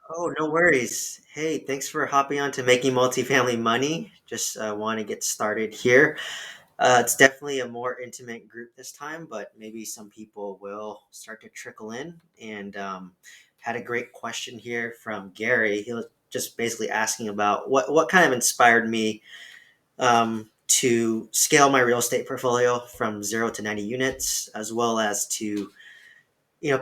Oh, no worries. Hey, thanks for hopping on to Making Multifamily Money. Just want to get started here. It's definitely a more intimate group this time, but maybe some people will start to trickle in. And had a great question here from Gary. He was just basically asking about what kind of inspired me to scale my real estate portfolio from 0 to 90 units, as well as to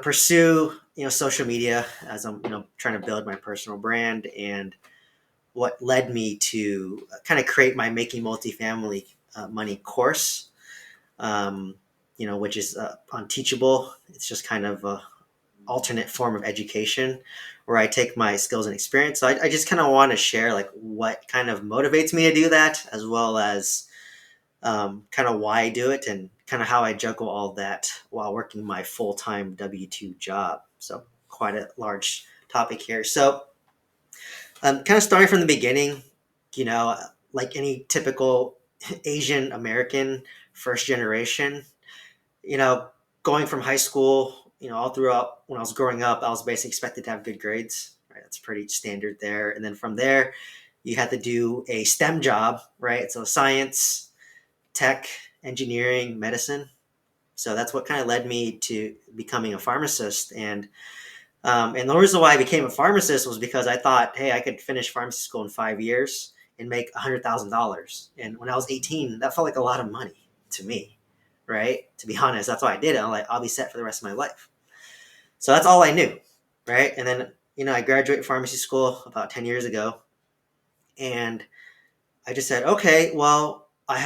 pursue social media as I'm trying to build my personal brand, and what led me to kind of create my Making Multifamily Money course, um, which is on Teachable. It's just kind of a alternate form of education where I take my skills and experience. So I just kind of want to share like what kind of motivates me to do that, as well as kind of why I do it and kind of how I juggle all that while working my full time W-2 job. So, quite a large topic here. So, kind of starting from the beginning, you know, like any typical Asian American first generation, you know, going from high school, all throughout when I was growing up, I was basically expected to have good grades. Right, that's pretty standard there. And then from there, you had to do a STEM job, right? So science, tech, engineering, medicine. So that's what kind of led me to becoming a pharmacist. And the reason why I became a pharmacist was because I thought, hey, I could finish pharmacy school in 5 years and make $100,000. And when I was 18, that felt like a lot of money to me, right? To be honest, that's why I did it. I'm like, I'll be set for the rest of my life. So that's all I knew, right? And then I graduated pharmacy school about 10 years ago, and I just said, okay, well, I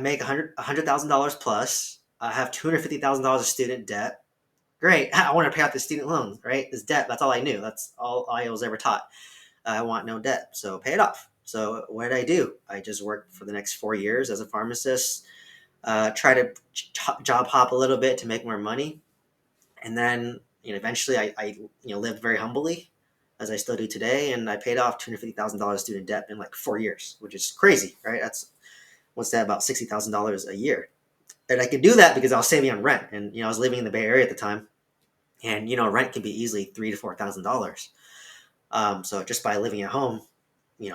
make $100,000 plus. I have $250,000 of student debt. Great. I want to pay off the student loans, right? This debt. That's all I knew. That's all I was ever taught. I want no debt, so pay it off. So what did I do? I just worked for the next 4 years as a pharmacist. Try to job hop a little bit to make more money, and then eventually I lived very humbly, as I still do today, and I paid off $250,000 student debt in like 4 years, which is crazy, right? That's what's that, about $60,000 a year. And I could do that because I was saving on rent, and I was living in the Bay Area at the time, and rent can be easily $3,000 to $4,000. So just by living at home,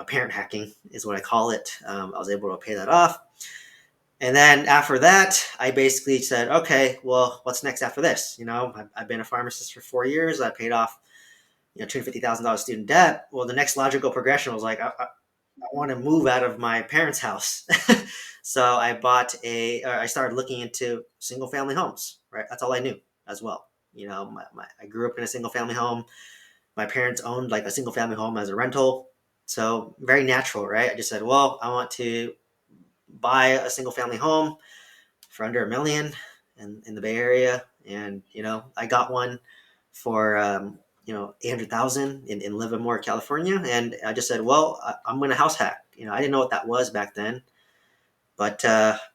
parent hacking is what I call it. I was able to pay that off, and then after that, I basically said, okay, well, what's next after this? I've been a pharmacist for 4 years. I paid off $250,000 student debt. Well, the next logical progression was like, I want to move out of my parents' house. So I started looking into single family homes, right? That's all I knew as well. I grew up in a single family home. My parents owned like a single family home as a rental. So very natural, right? I just said, well, I want to buy a single family home for under $1 million in the Bay Area. And, I got one for, 800,000 in Livermore, California. And I just said, well, I'm going to house hack. I didn't know what that was back then, but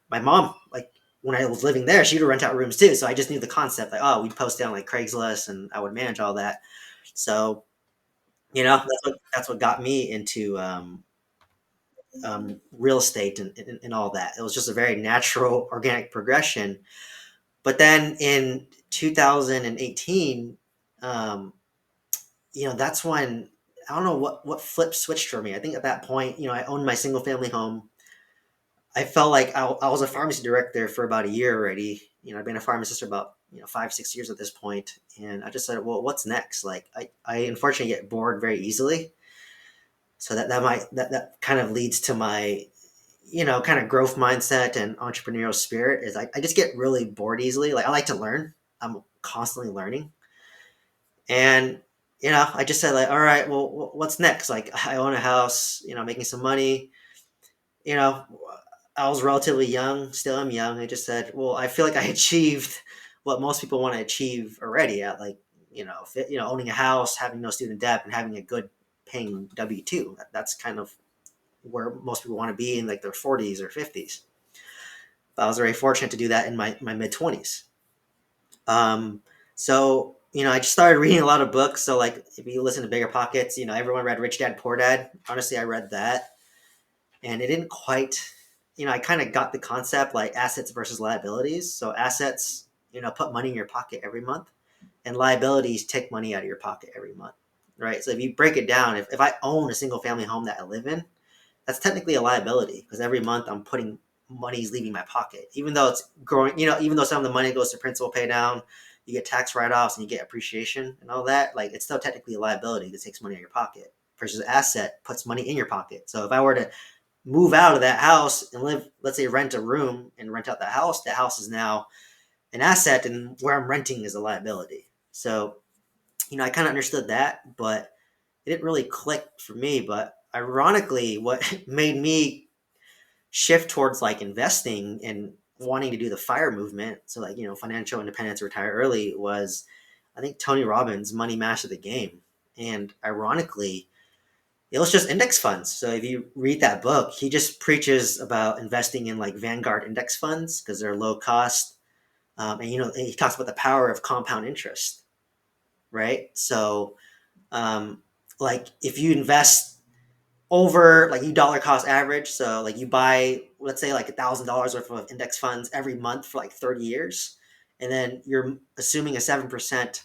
my mom, like when I was living there, she would rent out rooms too. So I just knew the concept. Like, oh, we'd post it on like Craigslist, and I would manage all that. So that's what got me into real estate and all that. It was just a very natural, organic progression. But then in 2018, um, that's when I don't know what flip switched for me. I think at that point, I owned my single family home. I felt like I was a pharmacy director for about a year already. I've been a pharmacist for about 5 6 years at this point, and I just said, well, what's next? Like I unfortunately get bored very easily, so that kind of leads to my kind of growth mindset and entrepreneurial spirit. Is I just get really bored easily. Like I like to learn. I'm constantly learning, and I just said like, all right, well, what's next? Like I own a house, making some money. you know I was relatively young, still am young. I just said, well, I feel like I achieved what most people want to achieve already at like owning a house, having no student debt, and having a good paying W-2. That's kind of where most people want to be in like their 40s or 50s. But I was very fortunate to do that in my mid 20s. So I just started reading a lot of books. So like if you listen to Bigger Pockets, everyone read Rich Dad Poor Dad. Honestly, I read that, and it didn't quite. I kind of got the concept like assets versus liabilities. So assets, put money in your pocket every month, and liabilities take money out of your pocket every month. right? So if you break it down, if I own a single family home that I live in, that's technically a liability because every month I'm putting money's leaving my pocket, even though it's growing. Even though some of the money goes to principal pay down, you get tax write-offs and you get appreciation and all that. Like it's still technically a liability that takes money out of your pocket versus asset puts money in your pocket. So if I were to move out of that house and live, let's say rent a room and rent out the house is now an asset and where I'm renting is a liability. So, I kind of understood that, but it didn't really click for me. But ironically, what made me shift towards like investing and wanting to do the FIRE movement, so like, financial independence, retire early, was I think Tony Robbins' Money Master the Game. And ironically, it was just index funds. So if you read that book, he just preaches about investing in like Vanguard index funds because they're low cost. And he talks about the power of compound interest, right? So, um, like if you invest over like you dollar cost average, so like you buy, let's say like $1,000 worth of index funds every month for like 30 years, and then you're assuming a 7%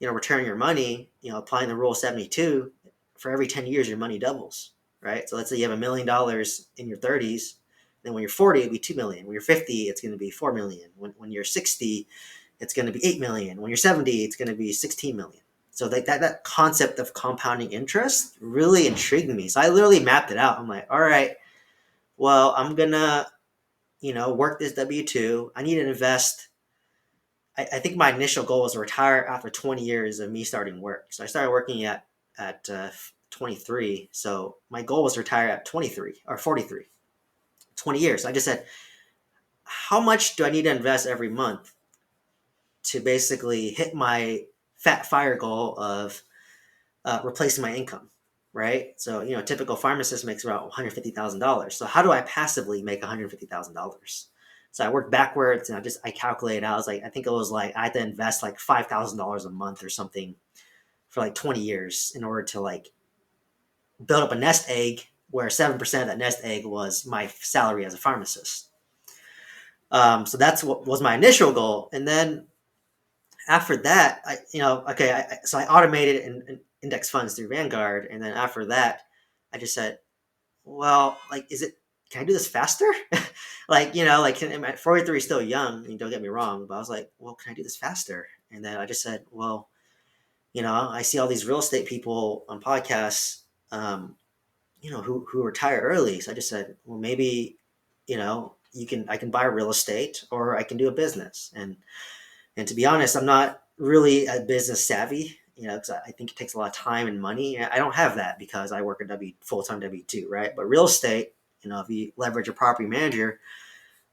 return on your money, applying the rule of 72, for every 10 years your money doubles, right? So let's say you have $1 million in your 30s, then when you're 40 it'll be 2 million. When you're 50 it's going to be 4 million. When you're 60 it's going to be 8 million. When you're 70 it's going to be 16 million. So that concept of compounding interest really intrigued me. So I literally mapped it out. I'm like, all right, well, I'm gonna, work this W-2. I need to invest. I think my initial goal was to retire after 20 years of me starting work. So I started working at 23. So my goal was to retire at 23 or 43, 20 years. So I just said, how much do I need to invest every month to basically hit my fat fire goal of replacing my income, right? So, a typical pharmacist makes about $150,000. So how do I passively make $150,000? So I worked backwards and I calculated. I was like, I think it was like I had to invest like $5,000 a month or something for like 20 years in order to like build up a nest egg where 7% of that nest egg was my salary as a pharmacist. So that's what was my initial goal. And then after that, so I automated and index funds through Vanguard. And then after that, I just said, well, like, can I do this faster? Like, at 43 still young, don't get me wrong, but I was like, well, can I do this faster? And then I just said, well, I see all these real estate people on podcasts, who retire early. So I just said, well, maybe, I can buy real estate or I can do a business. And to be honest, I'm not really a business savvy, because I think it takes a lot of time and money. I don't have that because I work a full-time W-2, right? But real estate, if you leverage a property manager,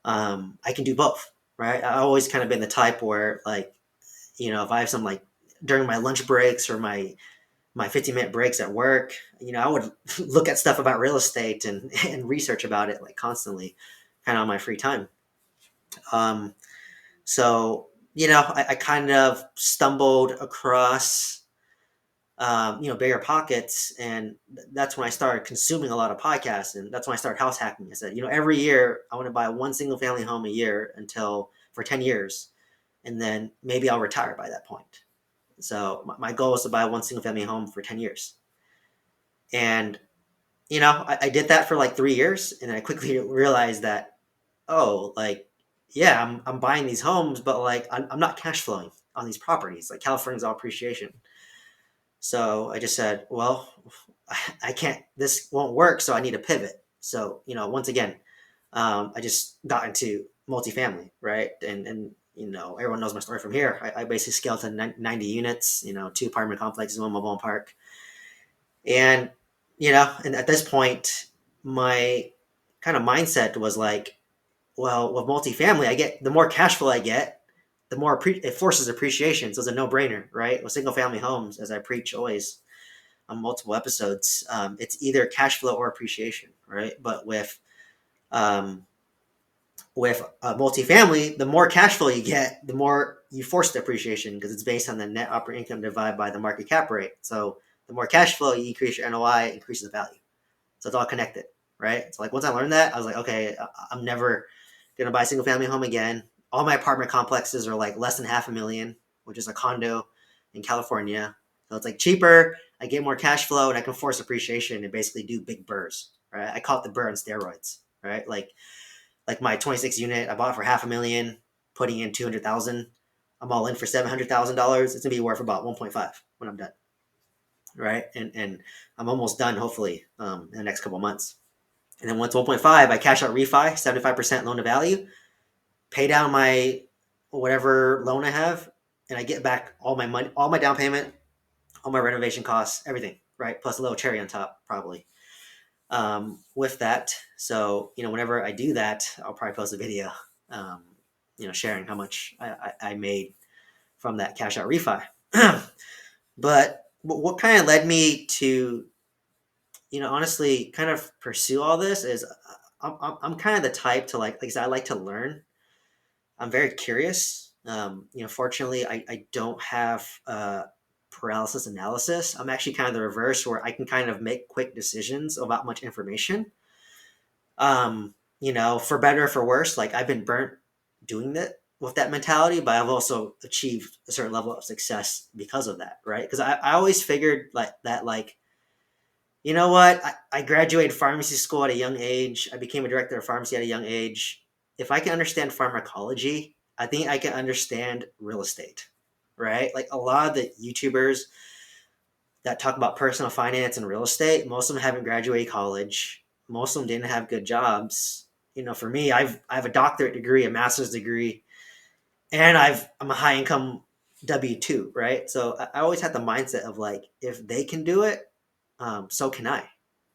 I can do both, right? I always kind of been the type where like, if I have some like during my lunch breaks or my 15-minute breaks at work, I would look at stuff about real estate and research about it like constantly, kind of on my free time. Um, so, I kind of stumbled across, Bigger Pockets. And that's when I started consuming a lot of podcasts. And that's when I started house hacking. I said, every year I want to buy one single family home a year for 10 years. And then maybe I'll retire by that point. So my goal is to buy one single family home for 10 years. And, I did that for like 3 years. And then I quickly realized that, oh, like, yeah, I'm buying these homes, but like I'm not cash flowing on these properties. Like California's all appreciation. So I just said, well, I can't, this won't work. So I need to pivot. So, once again, I just got into multifamily, right? And everyone knows my story from here. I basically scaled to 90 units, 2 apartment complexes, 1 mobile home park. And, and at this point, my kind of mindset was like, well, with multifamily, the more cash flow I get, the more it forces appreciation. So it's a no-brainer, right? With single-family homes, as I preach always on multiple episodes, it's either cash flow or appreciation, right? But um, with multifamily, the more cash flow you get, the more you force the appreciation because it's based on the net operating income divided by the market cap rate. So the more cash flow you increase your NOI, it increases the value. So it's all connected, right? So like once I learned that, I was like, okay, I'm never gonna buy a single family home again. All my apartment complexes are like less than $500,000, which is a condo in California. So it's like cheaper. I get more cash flow, and I can force appreciation and basically do big burrs. Right? I call it the burr on steroids. Right? Like my 26 unit, I bought for half a million, putting in 200,000. I'm all in for $700,000. It's gonna be worth about 1.5 when I'm done. Right? And I'm almost done, hopefully, in the next couple of months. And then once 1.5, I cash out refi, 75% loan to value, pay down my whatever loan I have, and I get back all my money, all my down payment, all my renovation costs, everything, right? Plus a little cherry on top, probably. With that, so whenever I do that, I'll probably post a video, um, sharing how much I made from that cash out refi. But what kind of led me to, honestly, kind of pursue all this is I'm kind of the type to like I said, I like to learn. I'm very curious. Fortunately, I don't have paralysis analysis. I'm actually kind of the reverse, where I can kind of make quick decisions about much information. For better or for worse, like I've been burnt doing that with that mentality, but I've also achieved a certain level of success because of that, right? Because I always figured like that, like, you know what? I graduated pharmacy school at a young age. I became a director of pharmacy at a young age. If I can understand pharmacology, I think I can understand real estate, right? Like a lot of the YouTubers that talk about personal finance and real estate, most of them haven't graduated college. Most of them didn't have good jobs. For me, I have a doctorate degree, a master's degree, and I'm a high income W-2, right? So I always had the mindset of like, if they can do it, so can I,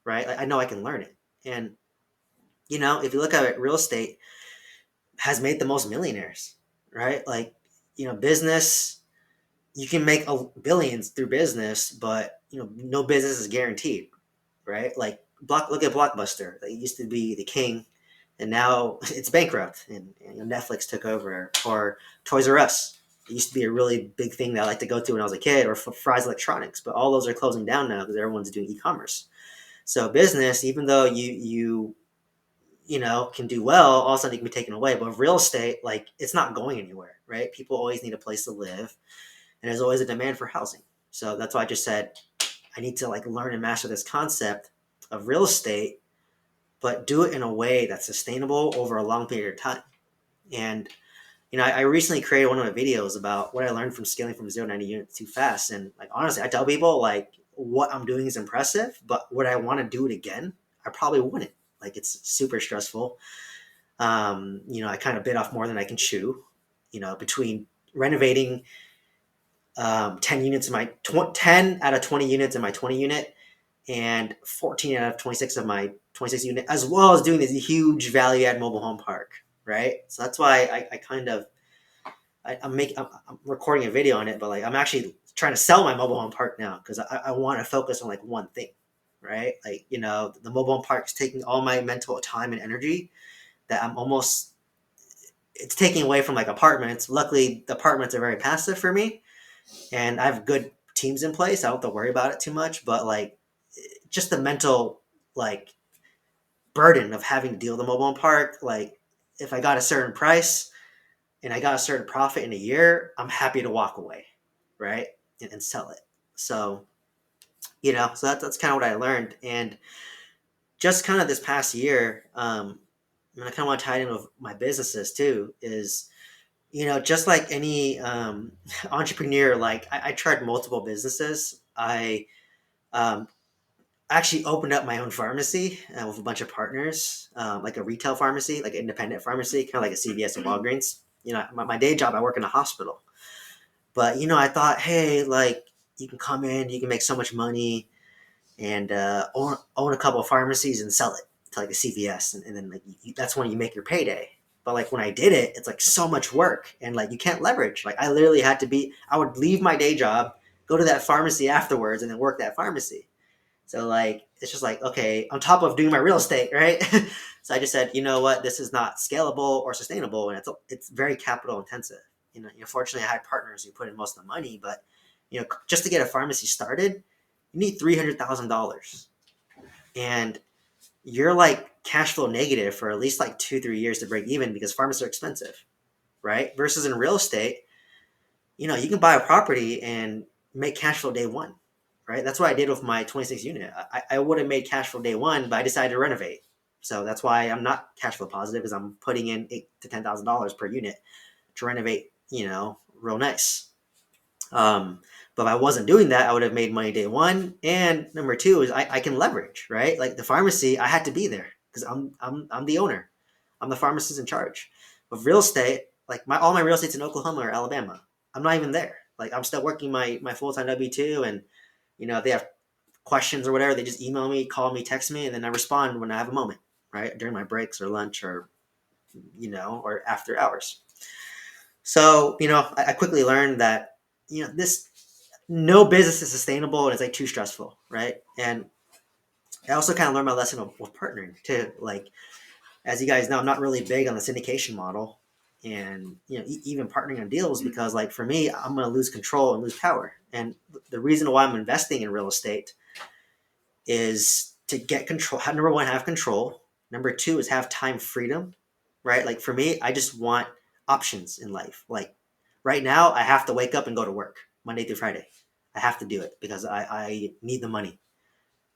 right? Like, I know I can learn it. And, if you look at it, real estate has made the most millionaires, right? Like, business, you can make billions through business, but, no business is guaranteed, right? Like, look at Blockbuster. It used to be the king, and now it's bankrupt, and Netflix took over. Or Toys R Us. It used to be a really big thing that I liked to go to when I was a kid, or Fry's Electronics, but all those are closing down now because everyone's doing e-commerce. So business, even though can do well, all of a sudden it can be taken away. But real estate, like, it's not going anywhere, right? People always need a place to live, and there's always a demand for housing. So that's why I just said I need to like learn and master this concept of real estate, but do it in a way that's sustainable over a long period of time. And I recently created one of my videos about what I learned from scaling from 0 to 90 units too fast. And like honestly, I tell people like what I'm doing is impressive, but would I want to do it again? I probably wouldn't. Like it's super stressful. I kind of bit off more than I can chew. Between renovating 10 units in my 10 out of 20 units in my 20 unit, and 14 out of 26 of my 26 unit, as well as doing this huge value add mobile home park, right? So that's why I kind of I'm recording a video on it, but like I'm actually trying to sell my mobile home park now because I want to focus on like one thing, right? Like the mobile home park is taking all my mental time and energy that it's taking away from like apartments. Luckily, the apartments are very passive for me, and I have good teams in place. I don't have to worry about it too much, but like just the mental like burden of having to deal with the mobile home park. Like if I got a certain price and I got a certain profit in a year, I'm happy to walk away, right, and sell it. So so that's kind of what I learned. And just kind of this past year, and I kind of want to tie it in with my businesses too, is just like any entrepreneur, like I tried multiple businesses. I um, actually opened up my own pharmacy with a bunch of partners, like a retail pharmacy, like an independent pharmacy, kind of like a CVS and Walgreens. My day job, I work in a hospital. But, I thought, hey, like, you can come in, you can make so much money and own a couple of pharmacies and sell it to like a CVS. And then like that's when you make your payday. But like when I did it, it's like so much work and like you can't leverage. Like I literally I would leave my day job, go to that pharmacy afterwards and then work that pharmacy. So like it's just like, okay, on top of doing my real estate, right? So I just said, you know what, this is not scalable or sustainable, and it's very capital intensive. Fortunately, I had partners who put in most of the money, but just to get a pharmacy started, you need $300,000, and you're like cash flow negative for at least like 2-3 years to break even because pharmacies are expensive, right? Versus in real estate, you can buy a property and make cash flow day one, right? That's what I did with my 26 unit. I would have made cash flow day one, but I decided to renovate. So that's why I'm not cash flow positive, because I'm putting in $8,000 to $10,000 per unit to renovate, real nice. Um, but if I wasn't doing that, I would have made money day one. And number two is I can leverage, right? Like the pharmacy, I had to be there because I'm the owner. I'm the pharmacist in charge. With real estate, like all my real estate's in Oklahoma or Alabama. I'm not even there. Like I'm still working my full time W-2, and if they have questions or whatever, they just email me, call me, text me, and then I respond when I have a moment, right? During my breaks or lunch or or after hours. So, I quickly learned that, this no business is sustainable and it's like too stressful, right? And I also kind of learned my lesson with partnering too. Like, as you guys know, I'm not really big on the syndication model and, even partnering on deals, because like for me, I'm going to lose control and lose power. And the reason why I'm investing in real estate is to get control. Number one, have control. Number two is have time freedom, right? Like for me, I just want options in life. Like right now, I have to wake up and go to work Monday through Friday. I have to do it because I need the money,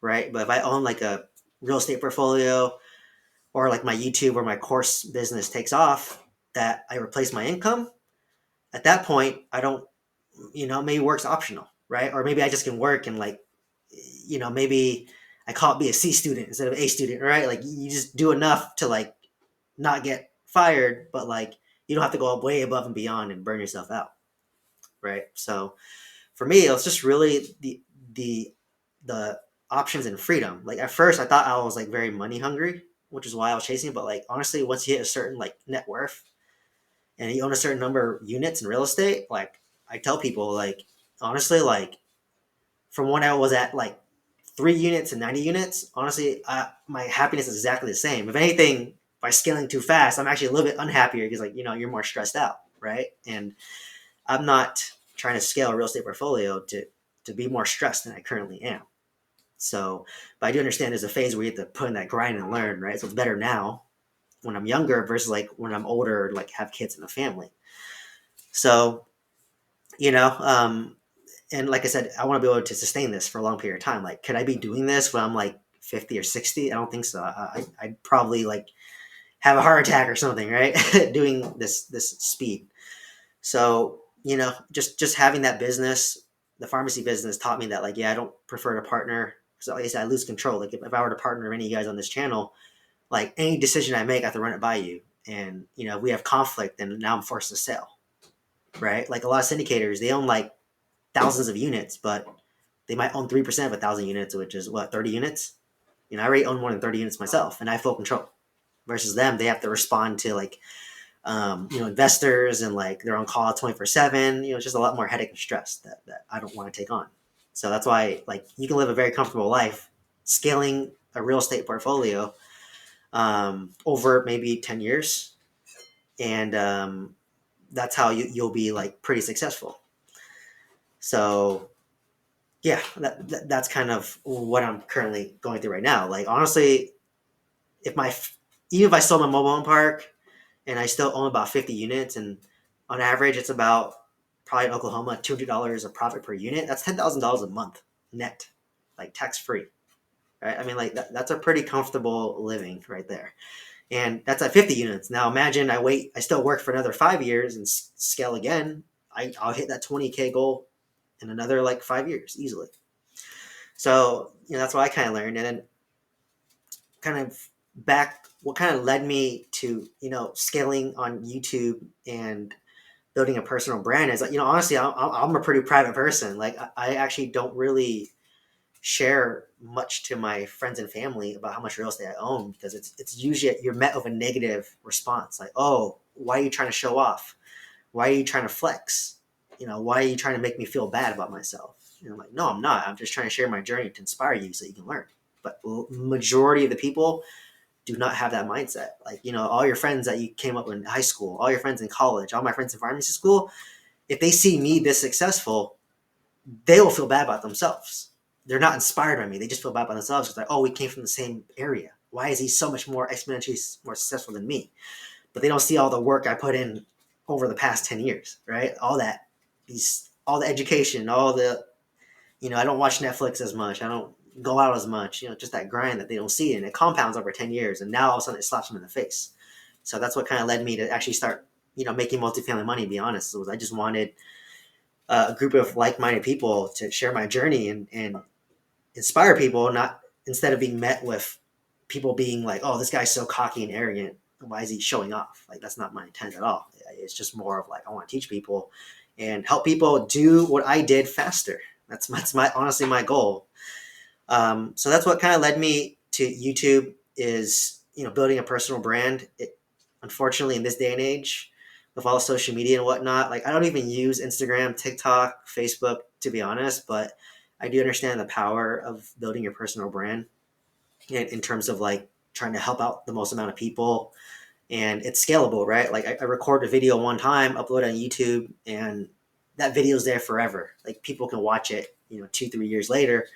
right? But if I own like a real estate portfolio, or like my YouTube or my course business takes off, that I replace my income, at that point, I don't, maybe work's optional, right? Or maybe I just can work and like, maybe I call it be a C student instead of A student, right? Like you just do enough to like not get fired, but like you don't have to go way above and beyond and burn yourself out, right? So for me, it was just really the the options and freedom. Like at first, I thought I was like very money hungry, which is why I was chasing it. But like honestly, once you hit a certain like net worth and you own a certain number of units in real estate, like I tell people, like honestly, like from when I was at like 3 units and 90 units, honestly, my happiness is exactly the same. If anything, by scaling too fast, I'm actually a little bit unhappier because like you're more stressed out, right? And I'm not trying to scale a real estate portfolio to be more stressed than I currently am. So, but I do understand there's a phase where you have to put in that grind and learn, right? So it's better now when I'm younger versus like when I'm older, like have kids and a family. So, you know, um, and like I said, I want to be able to sustain this for a long period of time. Like, could I be doing this when I'm like 50 or 60? I don't think so. I'd probably like have a heart attack or something, right? Doing this speed. So, just having that business, the pharmacy business taught me that like, yeah, I don't prefer to partner. So like I said, I lose control. Like if I were to partner with any of you guys on this channel, like any decision I make, I have to run it by you. And, if we have conflict, then now I'm forced to sell, right? Like a lot of syndicators, they own like thousands of units, but they might own 3% of 1,000 units, which is what, 30 units? I already own more than 30 units myself and I have full control. Versus them, they have to respond to like, investors, and like they're on call 24/7. It's just a lot more headache and stress that I don't want to take on. So that's why like you can live a very comfortable life scaling a real estate portfolio over maybe 10 years. And that's how you'll be like pretty successful. So yeah, that's kind of what I'm currently going through right now. Like honestly, if my even if I sold my mobile home park and I still own about 50 units, and on average it's about probably in Oklahoma $200 of profit per unit. That's $10,000 a month net, like tax free, right? I mean, like that's a pretty comfortable living right there, and that's at 50 units. Now imagine I still work for another 5 years and scale again. I'll hit that 20K goal in another like 5 years easily. So that's what I kind of learned, and then kind of back what kind of led me to scaling on YouTube and building a personal brand is like honestly I'm a pretty private person. Like I actually don't really share much to my friends and family about how much real estate I own, because it's usually you're met with a negative response, like, oh, why are you trying to show off, why are you trying to flex, why are you trying to make me feel bad about myself. I'm like, no, I'm not. I'm just trying to share my journey to inspire you so you can learn. But majority of the people do not have that mindset. Like, all your friends that you came up with in high school, all your friends in college, all my friends in pharmacy school, if they see me this successful, they will feel bad about themselves. They're not inspired by me. They just feel bad about themselves. It's like, oh, we came from the same area. Why is he so much more exponentially more successful than me? But they don't see all the work I put in over the past 10 years, right? All the education, all the I don't watch Netflix as much. I don't go out as much. Just that grind that they don't see, and it compounds over 10 years, and now all of a sudden it slaps them in the face. So that's what kind of led me to actually start, making multifamily money. To be honest, was I just wanted a group of like-minded people to share my journey and inspire people, not instead of being met with people being like, "Oh, this guy's so cocky and arrogant. Why is he showing off?" Like that's not my intent at all. It's just more of like I want to teach people and help people do what I did faster. That's my honestly my goal. So that's what kind of led me to YouTube is building a personal brand. Unfortunately, in this day and age, with all social media and whatnot, like I don't even use Instagram, TikTok, Facebook to be honest, but I do understand the power of building your personal brand in terms of like trying to help out the most amount of people, and it's scalable, right? Like I record a video one time, upload it on YouTube, and that video is there forever. Like people can watch it 2-3 years later,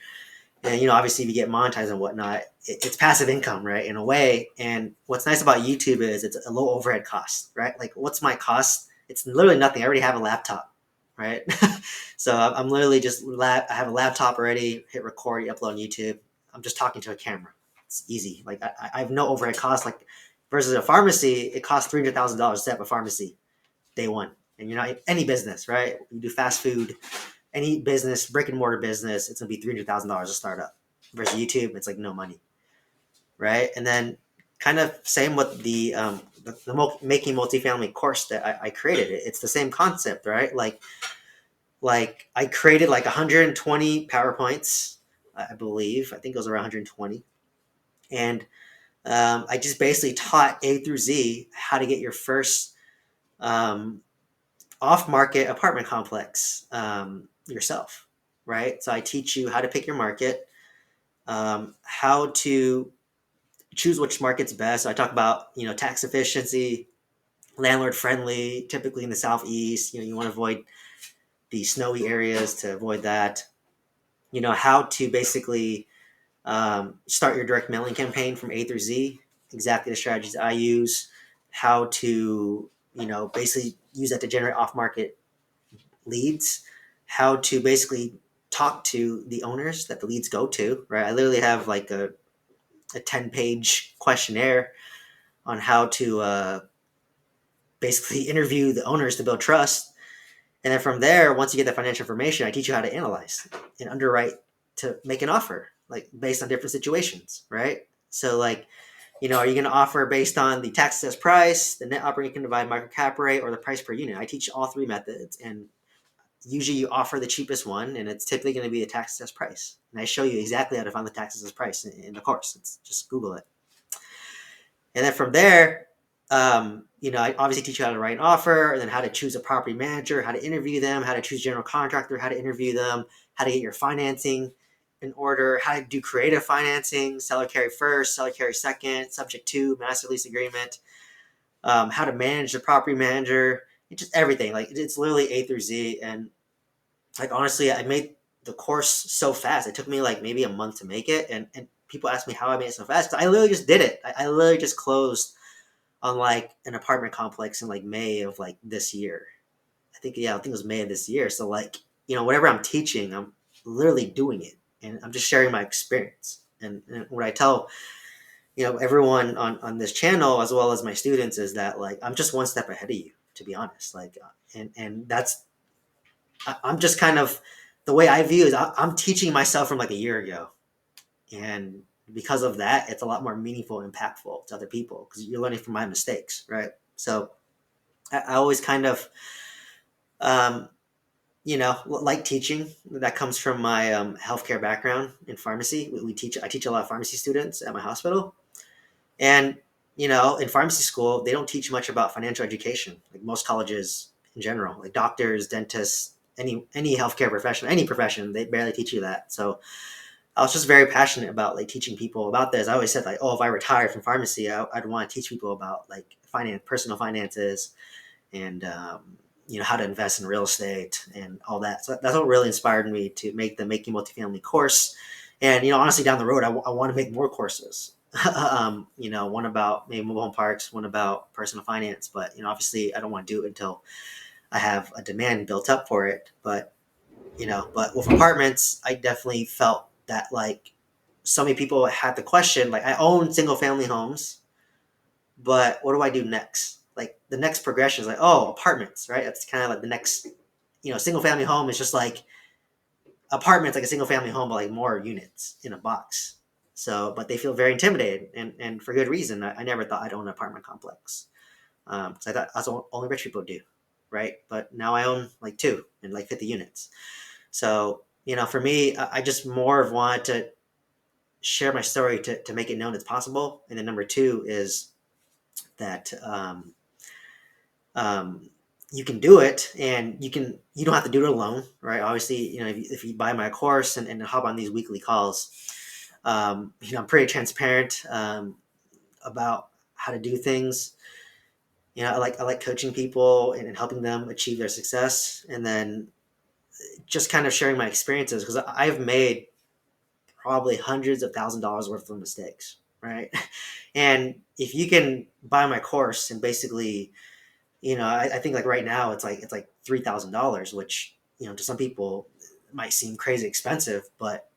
and obviously if you get monetized and whatnot, it's passive income, right, in a way. And what's nice about YouTube is it's a low overhead cost, right? Like what's my cost? It's literally nothing. I already have a laptop, right? So I'm literally just I have a laptop already, hit record, you upload on YouTube. I'm just talking to a camera. It's easy. Like I have no overhead cost. Like versus a pharmacy, it costs $300,000 to set up a pharmacy day one. And you're not any business, right? You do fast food, any business, brick and mortar business, it's gonna be $300,000 to start up. Versus YouTube, it's like no money, right? And then kind of same with the making multifamily course that I created. It's the same concept, right? Like I created like 120 PowerPoints, I believe. I think it was around 120, and I just basically taught A through Z how to get your first um, off-market apartment complex yourself, right? So I teach you how to pick your market, how to choose which market's best. So I talk about tax efficiency, landlord friendly. Typically in the southeast, you want to avoid the snowy areas to avoid that. How to basically start your direct mailing campaign from A through Z. Exactly the strategies I use. How to basically use that to generate off-market leads. How to basically talk to the owners that the leads go to. Right. I literally have like a 10-page questionnaire on how to basically interview the owners to build trust. And then from there, once you get the financial information, I teach you how to analyze and underwrite to make an offer, like based on different situations, right? So, like, are you going to offer based on the tax assessed price, the net operating income divided market cap rate, or the price per unit? I teach all three methods, and usually you offer the cheapest one, and it's typically going to be the tax assessed price. And I show you exactly how to find the tax assessed price in the course. It's just Google it. And then from there, I obviously teach you how to write an offer, and then how to choose a property manager, how to interview them, how to choose general contractor, how to interview them, how to get your financing in order, how to do creative financing, seller carry first, seller carry second, subject to master lease agreement, how to manage the property manager, just everything. Like it's literally A through Z. And like honestly, I made the course so fast. It took me like maybe a month to make it, and people ask me how I made it so fast. I literally just did it. I literally just closed on like an apartment complex in like May of like this year. I think it was May of this year. So like, whatever I'm teaching, I'm literally doing it, and I'm just sharing my experience. And what I tell, everyone on this channel, as well as my students, is that like, I'm just one step ahead of you, to be honest. Like, and that's, I'm just kind of, the way I view is I'm teaching myself from like a year ago. And because of that, it's a lot more meaningful and impactful to other people because you're learning from my mistakes, right? So I always kind of um, like teaching. That comes from my healthcare background in pharmacy. I teach a lot of pharmacy students at my hospital. And in pharmacy school they don't teach much about financial education, like most colleges in general. Like doctors, dentists, any healthcare profession, any profession, they barely teach you that. So I was just very passionate about like teaching people about this. I always said like, oh, if I retire from pharmacy, I'd want to teach people about like personal finances, and how to invest in real estate and all that. So that's what really inspired me to make the Making Multifamily course. And honestly, down the road, I want to make more courses. One about maybe mobile home parks, one about personal finance. But obviously, I don't want to do it until I have a demand built up for it. But But with apartments, I definitely felt that like so many people had the question, like I own single family homes, but what do I do next? Like the next progression is like, oh, apartments, right? That's kind of like the next, single family home is just like apartments, like a single family home, but like more units in a box. So, but they feel very intimidated, and for good reason. I never thought I'd own an apartment complex because I thought that's what only rich people do, right? But now I own like two and like 50 units. So, for me, I just more of want to share my story to make it known it's possible. And then number two is that um, you can do it, and you don't have to do it alone, right? Obviously, if you buy my course and hop on these weekly calls, I'm pretty transparent about how to do things. I like coaching people and helping them achieve their success, and then just kind of sharing my experiences because I've made probably hundreds of $1,000s worth of mistakes, right? And if you can buy my course and basically, I think like right now it's like $3,000, which to some people might seem crazy expensive, but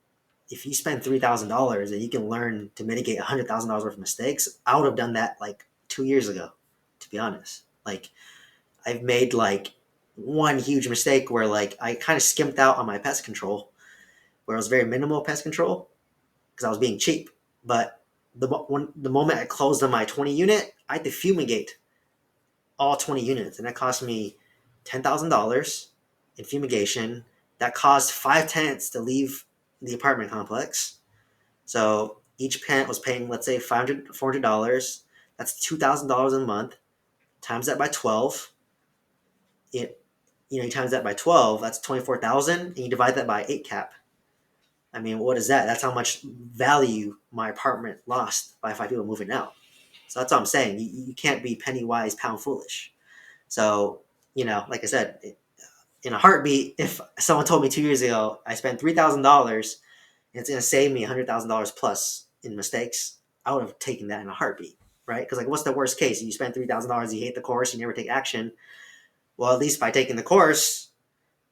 if you spend $3,000 and you can learn to mitigate $100,000 worth of mistakes, I would have done that like 2 years ago, to be honest. Like I've made like one huge mistake where like I kind of skimped out on my pest control, where it was very minimal pest control because I was being cheap. But the moment I closed on my 20 unit, I had to fumigate all 20 units, and that cost me $10,000 in fumigation. That caused 5 tenants to leave the apartment complex. So each tenant was paying, let's say, $400. That's $2,000 a month. Times that by 12. It, you times that by 12. That's 24,000, and you divide that by 8 cap. I mean, what is that? That's how much value my apartment lost by 5 people moving out. So that's what I'm saying. You can't be penny wise, pound foolish. So, like I said, in a heartbeat, if someone told me 2 years ago I spent $3,000 and it's going to save me $100,000 plus in mistakes, I would have taken that in a heartbeat, right? Because like, what's the worst case? You spend $3,000, you hate the course, you never take action. Well, at least by taking the course,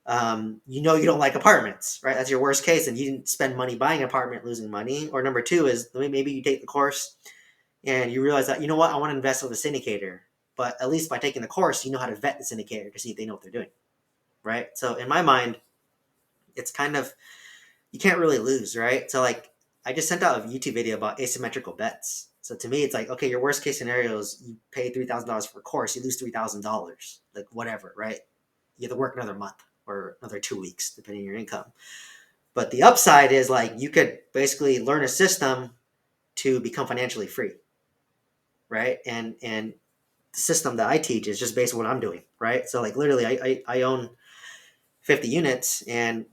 you don't like apartments, right? That's your worst case, and you didn't spend money buying an apartment, losing money. Or number two is maybe you take the course and you realize that I want to invest with a syndicator, but at least by taking the course, you know how to vet the syndicator to see if they know what they're doing, right? So in my mind, it's kind of you can't really lose, right? So like I just sent out a YouTube video about asymmetrical bets. So to me, it's like, okay, your worst case scenario is you pay $3,000 for a course, you lose $3,000, like whatever, right? You have to work another month or another 2 weeks, depending on your income. But the upside is like you could basically learn a system to become financially free, right? And the system that I teach is just based on what I'm doing, right? So like literally, I own 50 units and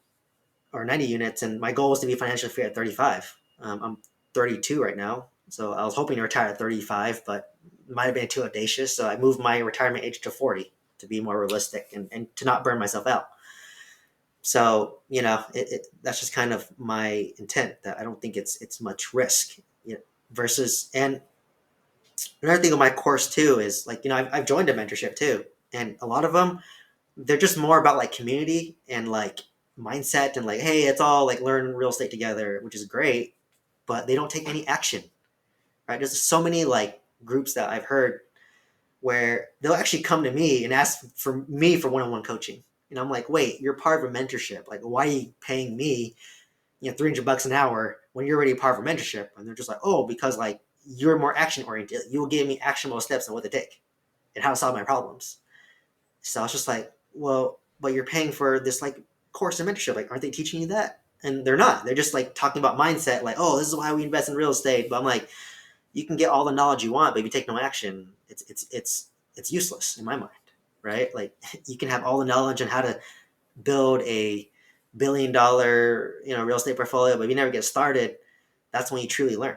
or 90 units, and my goal was to be financially free at 35. I'm 32 right now, so I was hoping to retire at 35, but it might have been too audacious. So I moved my retirement age to 40 to be more realistic and to not burn myself out. So that's just kind of my intent. That I don't think it's much risk. Versus and another thing on my course too is like I've joined a mentorship too, and a lot of them they're just more about like community and like mindset and like, hey, it's all like learn real estate together, which is great, but they don't take any action, right? There's so many like groups that I've heard where they'll actually come to me and ask for me for one-on-one coaching. And I'm like, wait, you're part of a mentorship. Like, why are you paying me, $300 an hour when you're already a part of a mentorship? And they're just like, oh, because like you're more action oriented. You will give me actionable steps on what to take and how to solve my problems. So I was just like, well, but you're paying for this like course and mentorship. Like, aren't they teaching you that? And they're not. They're just like talking about mindset, like, oh, this is why we invest in real estate. But I'm like, you can get all the knowledge you want, but if you take no action, it's useless in my mind, right? Like you can have all the knowledge on how to build a $1 billion real estate portfolio, but if you never get started, that's when you truly learn,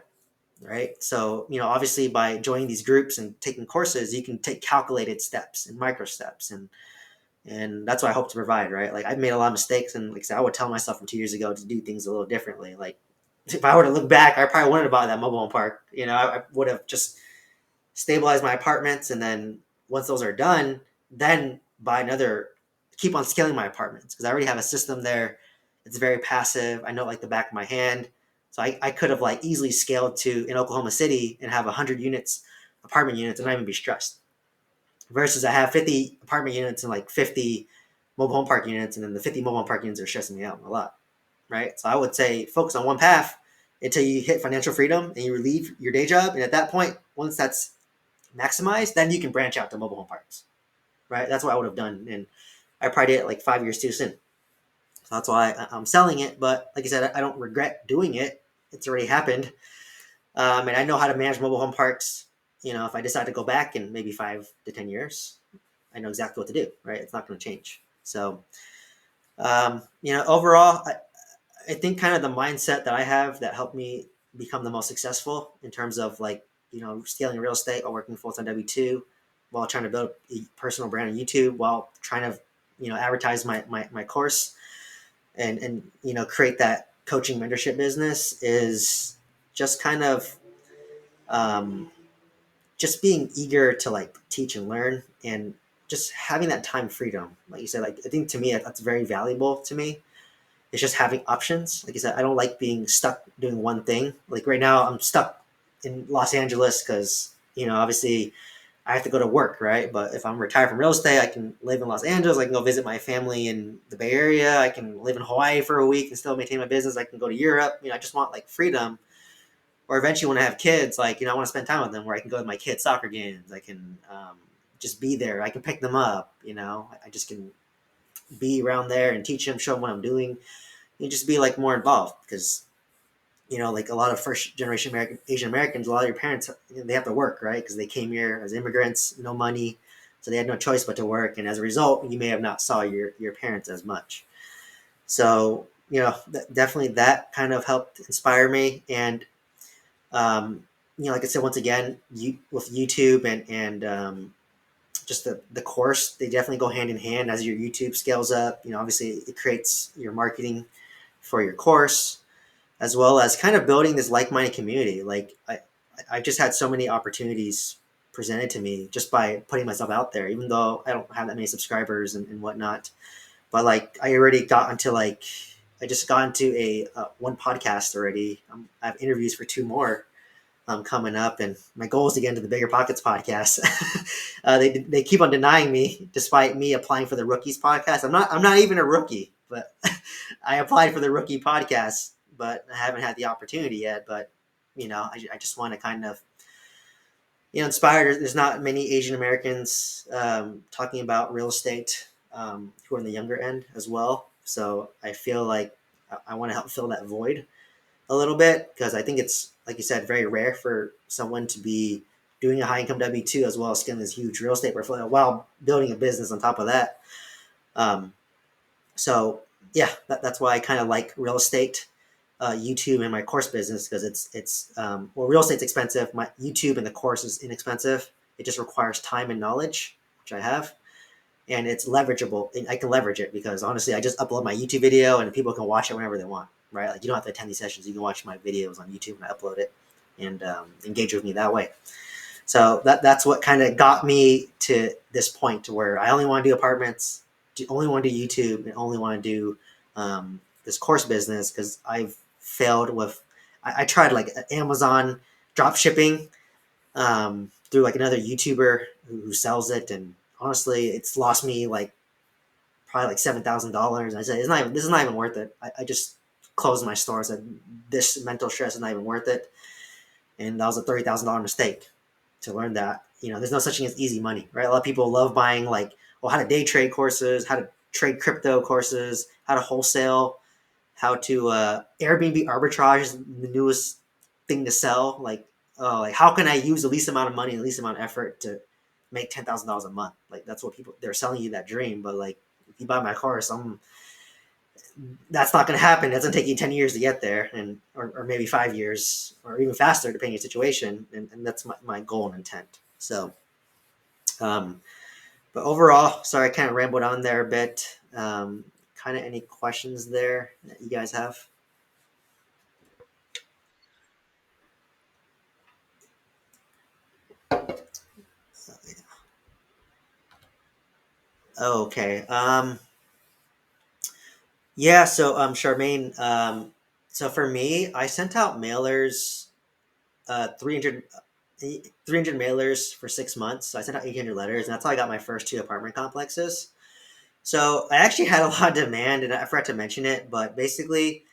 right? So obviously by joining these groups and taking courses, you can take calculated steps and micro steps and that's what I hope to provide, right? Like I've made a lot of mistakes, and like I said, I would tell myself from 2 years ago to do things a little differently. Like if I were to look back, I probably wouldn't have bought that mobile home park. I would have just stabilized my apartments, and then once those are done, then buy another keep on scaling my apartments because I already have a system there. It's very passive. I know it like the back of my hand. So I could have like easily scaled to in Oklahoma City and have 100 units, apartment units, and not even be stressed. Versus I have 50 apartment units and like 50 mobile home park units, and then the 50 mobile home park units are stressing me out a lot, right? So I would say focus on one path until you hit financial freedom and you leave your day job. And at that point, once that's maximized, then you can branch out to mobile home parks, right? That's what I would have done. And I probably did it like 5 years too soon. So that's why I'm selling it. But like I said, I don't regret doing it. It's already happened. And I know how to manage mobile home parks. If I decide to go back in maybe 5 to 10 years, I know exactly what to do, right? It's not going to change. So, overall, I think kind of the mindset that I have that helped me become the most successful in terms of like, scaling real estate or working full time W-2 while trying to build a personal brand on YouTube while trying to, advertise my course and, create that coaching mentorship business is just kind of, um, just being eager to like teach and learn and just having that time freedom. Like you said, like, I think to me, that's very valuable to me. It's just having options. Like I said, I don't like being stuck doing one thing. Like right now, I'm stuck in Los Angeles because obviously I have to go to work, right? But if I'm retired from real estate, I can live in Los Angeles. I can go visit my family in the Bay Area. I can live in Hawaii for a week and still maintain my business. I can go to Europe. I just want like freedom. Or eventually, when I have kids, like I want to spend time with them, where I can go to my kids' soccer games. I can just be there. I can pick them up. I just can be around there and teach them, show them what I'm doing. You just be like more involved because like a lot of first generation Asian Americans, a lot of your parents, they have to work, right? Because they came here as immigrants, no money, so they had no choice but to work, and as a result, you may have not saw your parents as much. So definitely that kind of helped inspire me, and um, like I said, once again, with YouTube and just the course, they definitely go hand in hand as your YouTube scales up. Obviously, it creates your marketing for your course as well as kind of building this like-minded community. Like I've just had so many opportunities presented to me just by putting myself out there, even though I don't have that many subscribers and whatnot. But like I already got into like I just got into a one podcast already. I have interviews for two more coming up, and my goal is to get into the Bigger Pockets podcast. They keep on denying me, despite me applying for the Rookies podcast. I'm not even a rookie, but I applied for the Rookie podcast, but I haven't had the opportunity yet. But I just want to kind of inspire. There's not many Asian Americans talking about real estate who are in the younger end as well. So I feel like I want to help fill that void a little bit because I think it's, like you said, very rare for someone to be doing a high income W-2 as well as scaling this huge real estate portfolio while building a business on top of that. Um, so yeah, that's why I kind of like real estate, YouTube, and my course business because well, real estate's expensive. My YouTube and the course is inexpensive. It just requires time and knowledge, which I have, and it's leverageable. And I can leverage it because honestly, I just upload my YouTube video and people can watch it whenever they want. Right? Like you don't have to attend these sessions. You can watch my videos on YouTube and I upload it and engage with me that way. So that's what kind of got me to this point to where I only want to do apartments, only want to do YouTube, and only want to do this course business because I've failed with. I tried like Amazon drop shipping through like another YouTuber who sells it, and honestly, it's lost me like probably like $7,000. I said, this is not even worth it. I just closed my store. I said, this mental stress is not even worth it. And that was a $30,000 mistake to learn that. There's no such thing as easy money, right? A lot of people love buying like, how to day trade courses, how to trade crypto courses, how to wholesale, how to Airbnb arbitrage is the newest thing to sell. Like, like how can I use the least amount of money, the least amount of effort to make $10,000 a month? Like that's what they're selling you that dream. But like if you buy my course, that's not going to happen. It's going to take you 10 years to get there, and or maybe 5 years, or even faster, depending on your situation. And that's my goal and intent. So, but overall, sorry, I kind of rambled on there a bit. Kind of any questions there that you guys have? Okay. Yeah, so Charmaine, so for me, I sent out mailers, 300, 300 mailers for 6 months. So I sent out 800 letters, and that's how I got my first two apartment complexes. So I actually had a lot of demand, and I forgot to mention it, but basically,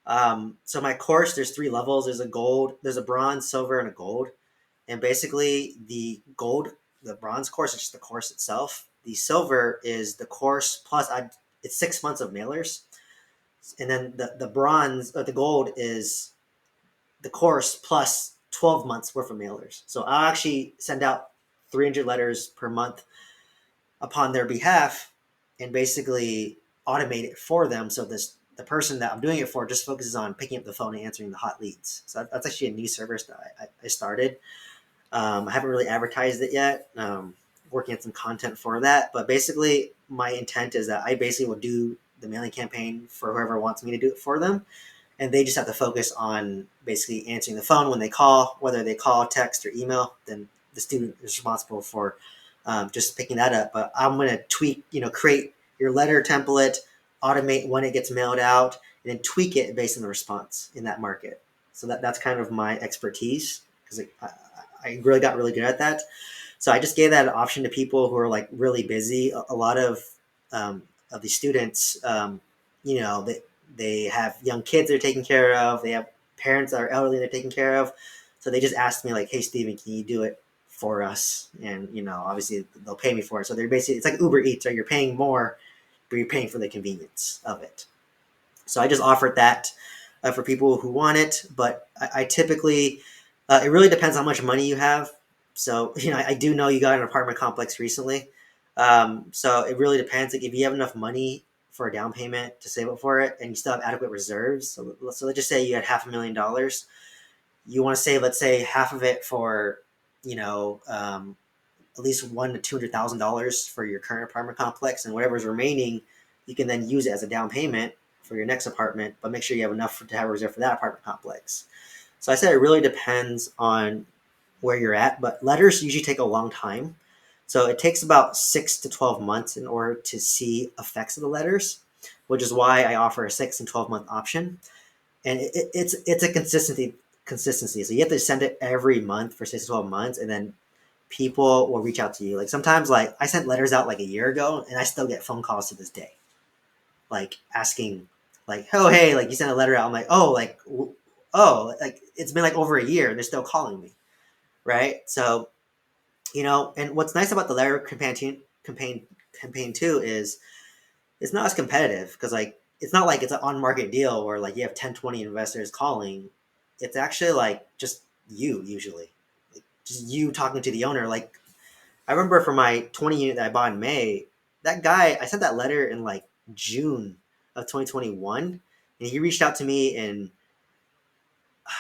so my course, there's three levels. There's a gold, there's a bronze, silver, and a gold. And basically, the bronze course is just the course itself. The silver is the course plus it's 6 months of mailers, and then the bronze or the gold is the course plus 12 months worth of mailers. So I'll actually send out 300 letters per month upon their behalf, and basically automate it for them. So the person that I'm doing it for just focuses on picking up the phone and answering the hot leads. So that's actually a new service that I started. I haven't really advertised it yet. Working on some content for that, but basically my intent is that I basically will do the mailing campaign for whoever wants me to do it for them, and they just have to focus on basically answering the phone when they call, whether they call, text, or email. Then the student is responsible for just picking that up. But I'm going to tweak, create your letter template, automate when it gets mailed out, and then tweak it based on the response in that market. So that's kind of my expertise, because I really got really good at that. So I just gave that option to people who are like really busy. A lot of these students, they have young kids they're taking care of. They have parents that are elderly they're taking care of. So they just asked me like, "Hey, Steven, can you do it for us?" And obviously they'll pay me for it. So they're basically it's like Uber Eats, or you're paying more, but you're paying for the convenience of it. So I just offered that for people who want it. But I typically, it really depends how much money you have. So, I do know you got an apartment complex recently. So it really depends. Like if you have enough money for a down payment to save up for it, and you still have adequate reserves. So let's just say you had $500,000. You want to save, let's say, half of it for, you know, um, at least $100,000 to $200,000 for your current apartment complex, and whatever's remaining, you can then use it as a down payment for your next apartment. But make sure you have enough to have a reserve for that apartment complex. So I said it really depends on where you're at, but letters usually take a long time. So it takes about 6 to 12 months in order to see effects of the letters, which is why I offer a 6 and 12 month option. And it's a consistency. So you have to send it every month for 6 to 12 months, and then people will reach out to you. Like sometimes, like I sent letters out like a year ago, and I still get phone calls to this day, like asking, like, "Oh, hey, like you sent a letter out." I'm like, "Oh, like it's been like over a year, and they're still calling me." Right? So and what's nice about the letter campaign too is it's not as competitive, because like it's not like it's an on market deal where like you have 10, 20 investors calling. It's actually like just you usually, like just you talking to the owner. Like I remember for my 20 unit that I bought in May, that guy, I sent that letter in like June of 2021, and he reached out to me in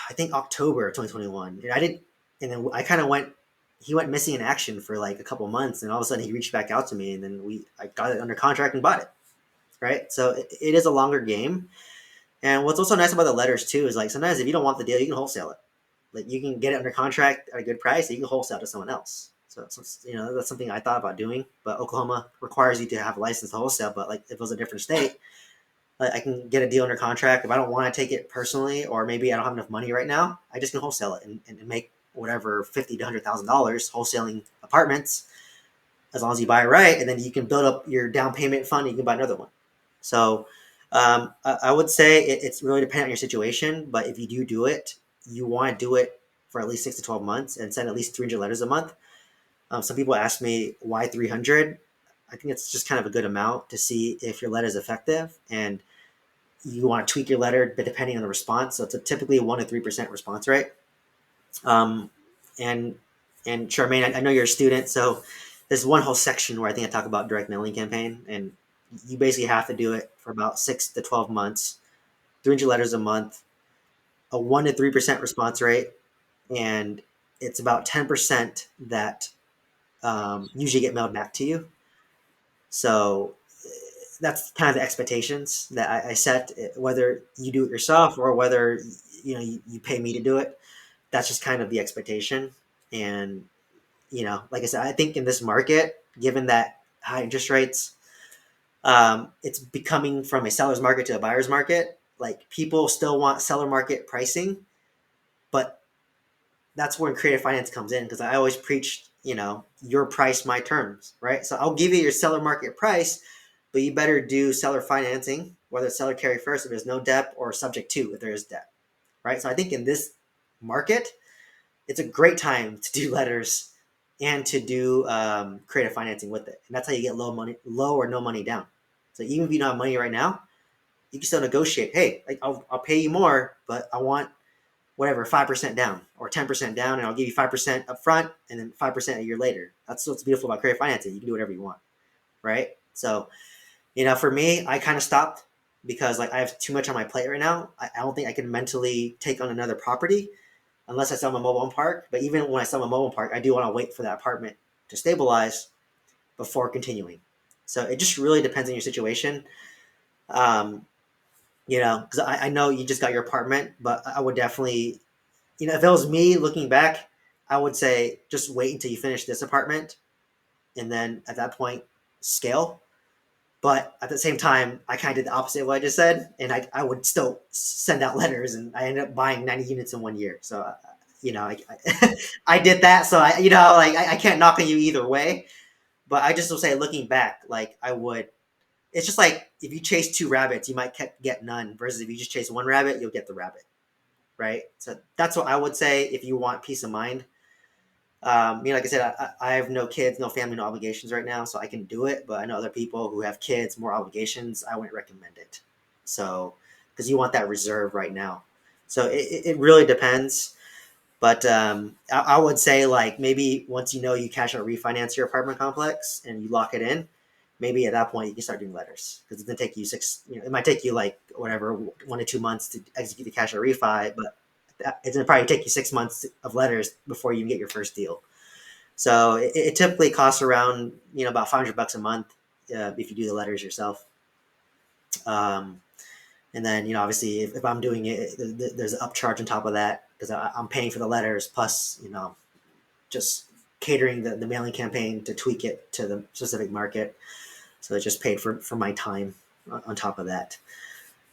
I think October of 2021, and I didn't, and then I kind of he went missing in action for like a couple months, and all of a sudden he reached back out to me, and then I got it under contract and bought it. Right, so it is a longer game. And what's also nice about the letters too is like sometimes if you don't want the deal, you can wholesale it. Like you can get it under contract at a good price, and you can wholesale to someone else. So that's something I thought about doing. But Oklahoma requires you to have a license to wholesale. But like if it was a different state, like I can get a deal under contract. If I don't want to take it personally, or maybe I don't have enough money right now, I just can wholesale it and make whatever $50,000 to $100,000 wholesaling apartments, as long as you buy it right, and then you can build up your down payment fund. And you can buy another one. So I would say it's really dependent on your situation. But if you do it, you want to do it for at least 6 to 12 months and send at least 300 letters a month. Some people ask me why 300. I think it's just kind of a good amount to see if your letter is effective, and you want to tweak your letter, but depending on the response. So it's typically a 1 to 3% response rate. Um, and Charmaine, I know you're a student, so there's one whole section where I think I talk about direct mailing campaign, and you basically have to do it for about 6 to 12 months, 300 letters a month, a 1 to 3% response rate, and it's about 10% that usually get mailed back to you. So that's kind of the expectations that I set. Whether you do it yourself or whether you pay me to do it, that's just kind of the expectation. And like I said, I think in this market, given that high interest rates, It's becoming from a seller's market to a buyer's market. Like people still want seller market pricing, but that's when creative finance comes in because I always preach, your price, my terms, right? So I'll give you your seller market price, but you better do seller financing, whether it's seller carry first if there's no debt or subject to if there is debt, right? So I think in this market, it's a great time to do letters and to do creative financing with it, and that's how you get low or no money down. So even if you don't have money right now, you can still negotiate. Hey, like, I'll pay you more, but I want whatever 5% down or 10% down, and I'll give you 5% up front and then 5% a year later. That's what's beautiful about creative financing. You can do whatever you want, right? So for me, I kind of stopped because like I have too much on my plate right now. I don't think I can mentally take on another property unless I sell my mobile home park. But even when I sell my mobile home park, I do want to wait for that apartment to stabilize before continuing. So it just really depends on your situation. Um, because I know you just got your apartment, but I would definitely, if it was me looking back, I would say just wait until you finish this apartment and then at that point scale. But at the same time, I kind of did the opposite of what I just said, and I would still send out letters, and I ended up buying 90 units in 1 year. So, I did that. So like I can't knock on you either way. But I just will say, looking back, like I would. It's just like if you chase two rabbits, you might get none. Versus if you just chase one rabbit, you'll get the rabbit, right? So that's what I would say if you want peace of mind. Like I said, I have no kids, no family, no obligations right now, so I can do it. But I know other people who have kids, more obligations. I wouldn't recommend it. So, because you want that reserve right now. So it really depends. But I would say like maybe once you cash out refinance your apartment complex and you lock it in, maybe at that point you can start doing letters because it's gonna take you it might take you like whatever 1 to 2 months to execute the cash out refi, but it's gonna probably take you 6 months of letters before you get your first deal. So it typically costs around about $500 a month if you do the letters yourself. Um, and then obviously if I'm doing it, there's an upcharge on top of that because I'm paying for the letters plus just catering the mailing campaign to tweak it to the specific market. So it's just paid for my time on top of that.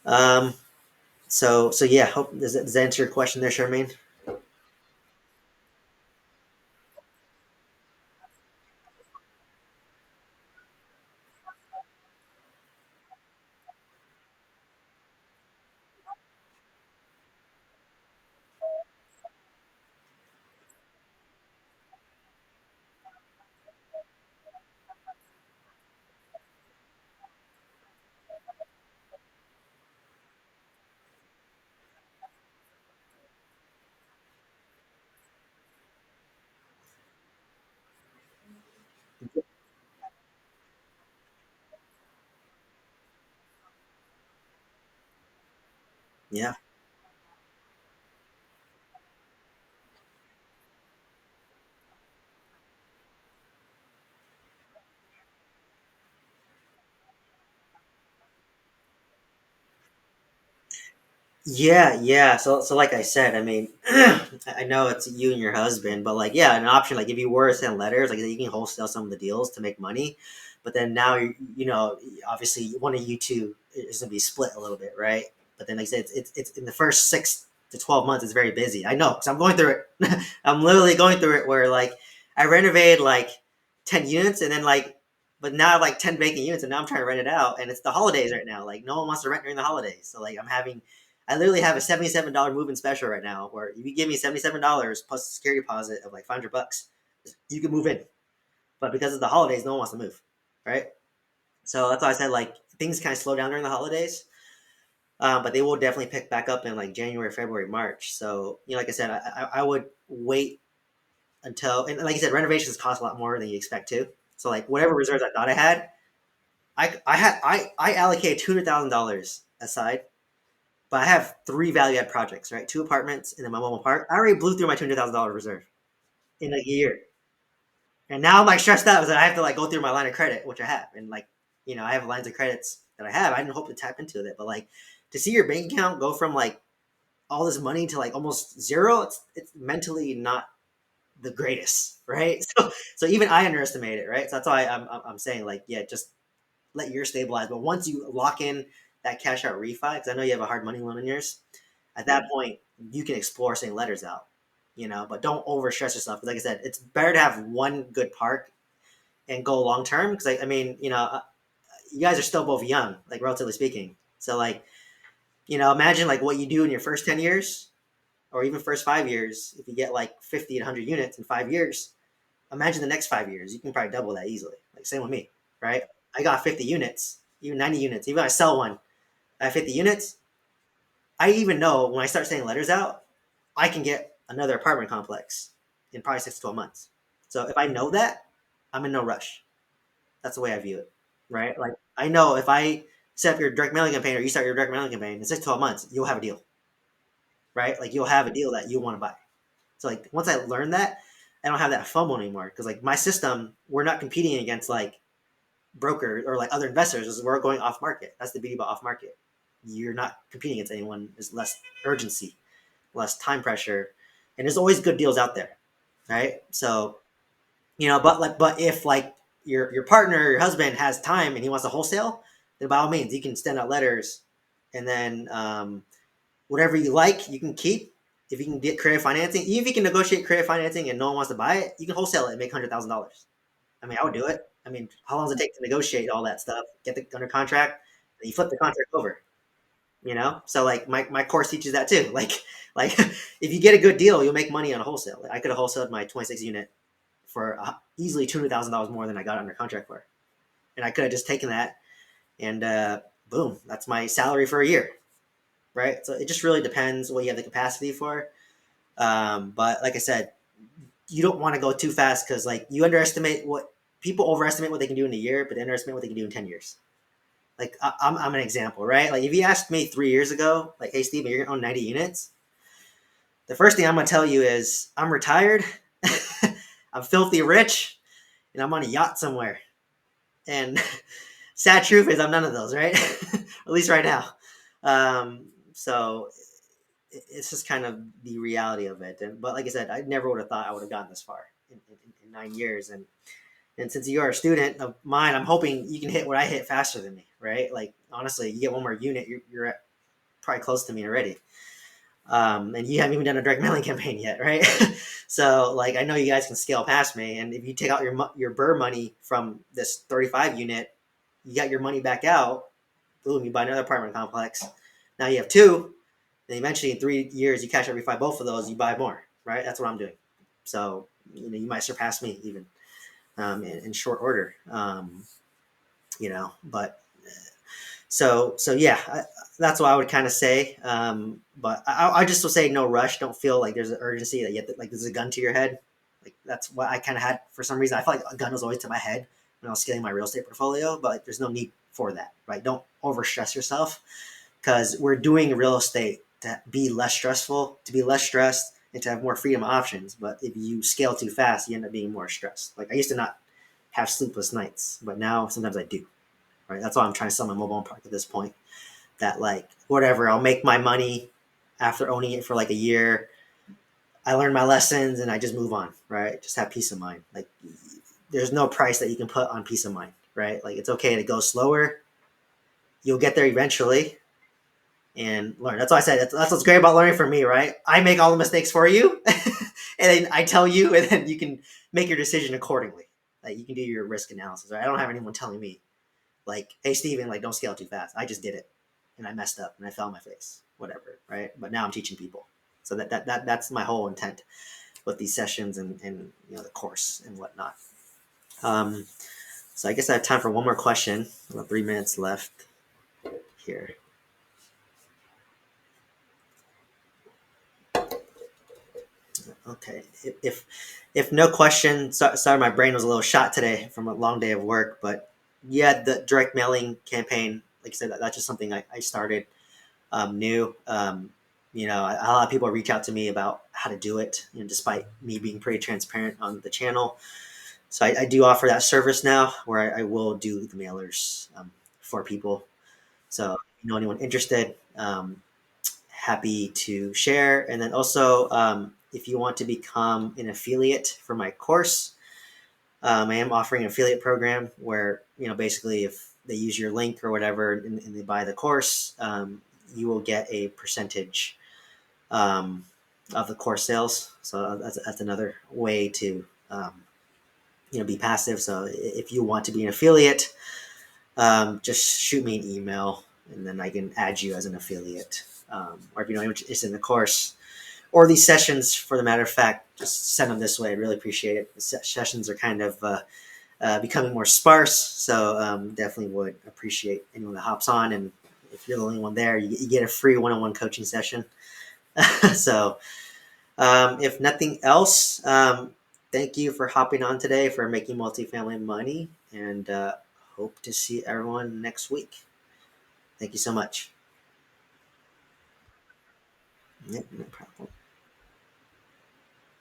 Um, so yeah, hope does that answer your question there, Charmaine? Yeah. Yeah, yeah. So like I said, I mean, I know it's you and your husband, but like, yeah, an option. Like, if you were to send letters, like you can wholesale some of the deals to make money, but then now obviously one of you two is gonna be split a little bit, right? But then, like I said, it's in the first 6 to 12 months, it's very busy. I know because I'm going through it. I'm literally going through it where like I renovated like 10 units, and then like, but now I have like 10 vacant units, and now I'm trying to rent it out, and it's the holidays right now. Like no one wants to rent during the holidays, so like I literally have a $77 move-in special right now where if you give me $77 plus a security deposit of like $500, you can move in. But because of the holidays, no one wants to move, right? So that's why I said like things kind of slow down during the holidays, but they will definitely pick back up in like January, February, March. So like I said, I would wait until, and like you said, renovations cost a lot more than you expect to. So like whatever reserves I thought I had, I allocated $200,000 aside, but I have three value add projects, right? Two apartments and then my mobile park. I already blew through my $200,000 reserve in like a year, and now I'm like stressed out that I have to like go through my line of credit, which I have, and like I have lines of credits that I have. I didn't hope to tap into it, but like to see your bank account go from like all this money to like almost zero, it's mentally not the greatest, right? So even I underestimate it, right? So that's why I'm saying like, yeah, just let yours stabilize. But once you lock in that cash out refi, because I know you have a hard money loan in yours, at that point you can explore sending letters out. But don't overstress yourself. Because like I said, it's better to have one good park and go long term. Because I mean, you guys are still both young, like relatively speaking. So like, imagine like what you do in your first 10 years, or even first 5 years. If you get like 50 to 100 units in 5 years, imagine the next 5 years. You can probably double that easily. Like same with me, right? I got 50 units, even 90 units. Even if I sell one, I have 50 units. I even know when I start sending letters out, I can get another apartment complex in probably 6 to 12 months. So if I know that, I'm in no rush. That's the way I view it, right? Like I know if I set up your direct mailing campaign or you start your direct mailing campaign in 6 to 12 months, you'll have a deal, right? Like you'll have a deal that you want to buy. So like once I learned that, I don't have that FOMO anymore because like my system, we're not competing against like brokers or like other investors. We're going off market. That's the beauty about off market. You're not competing against anyone. There's less urgency, less time pressure, and there's always good deals out there, right? So but if like your partner, your husband has time and he wants to wholesale, then by all means, you can send out letters, and then whatever you like, you can keep. If you can get creative financing, even if you can negotiate creative financing and no one wants to buy it, you can wholesale it and make $100,000. I mean, I would do it. I mean, how long does it take to negotiate all that stuff, get the under contract, and you flip the contract over? So like my course teaches that too. Like if you get a good deal, you'll make money on a wholesale. I could have wholesaled my 26 unit for easily $200,000 more than I got under contract for, and I could have just taken that and boom, that's my salary for a year, right? So it just really depends what you have the capacity for. But like I said, you don't want to go too fast because like you underestimate what people overestimate what they can do in a year, but they underestimate what they can do in 10 years. Like I'm an example, right? Like if you asked me 3 years ago, like, hey Steven, you're gonna own 90 units. The first thing I'm gonna tell you is I'm retired, I'm filthy rich, and I'm on a yacht somewhere. And sad truth is I'm none of those, right? At least right now. So it's just kind of the reality of it. But like I said, I never would have thought I would have gotten this far in 9 years. And since you are a student of mine, I'm hoping you can hit what I hit faster than me, right? Like honestly, you get one more unit, you're at probably close to me already. And you haven't even done a direct mailing campaign yet, right? So like I know you guys can scale past me, and if you take out your burr money from this 35 unit, you got your money back out. Boom, you buy another apartment complex. Now you have two. Then eventually in 3 years you cash out refi both of those, you buy more, right? That's what I'm doing. So you might surpass me even in short order. But so yeah, that's what I would kind of say. But I just will say no rush. Don't feel like there's an urgency that you have to, like there's a gun to your head. Like that's what I kind of had for some reason. I felt like a gun was always to my head when I was scaling my real estate portfolio, but like, there's no need for that, right? Don't overstress yourself because we're doing real estate to be less stressful, to be less stressed, and to have more freedom options. But if you scale too fast, you end up being more stressed. Like I used to not have sleepless nights, but now sometimes I do. Right? That's why I'm trying to sell my mobile home park at this point. That like whatever, I'll make my money after owning it for like a year. I learn my lessons and I just move on. Right? Just have peace of mind. Like there's no price that you can put on peace of mind. Right? Like it's okay to go slower. You'll get there eventually and learn. That's why I said that's what's great about learning from me. Right? I make all the mistakes for you, and then I tell you, and then you can make your decision accordingly. Like you can do your risk analysis. Right? I don't have anyone telling me like, hey Steven, like don't scale too fast. I just did it and I messed up and I fell on my face. Whatever, right? But now I'm teaching people. So that's my whole intent with these sessions and the course and whatnot. Um, so I guess I have time for one more question. About 3 minutes left here. Okay. If no question, sorry, my brain was a little shot today from a long day of work, but yeah, the direct mailing campaign, like I said, that's just something I started new. A lot of people reach out to me about how to do it, despite me being pretty transparent on the channel. So I do offer that service now where I will do the mailers for people. So if you know anyone interested, happy to share. And then also, if you want to become an affiliate for my course, I am offering an affiliate program where, basically if they use your link or whatever and they buy the course, you will get a percentage um, of the course sales. So that's another way to be passive. So if you want to be an affiliate, just shoot me an email and then I can add you as an affiliate. Or if you know anyone is in the course or these sessions, for the matter of fact, just send them this way. I'd really appreciate it. The sessions are kind of becoming more sparse, so definitely would appreciate anyone that hops on. And if you're the only one there, you get a free one-on-one coaching session. So if nothing else, thank you for hopping on today, for making multifamily money, and hope to see everyone next week. Thank you so much. Yep, no problem.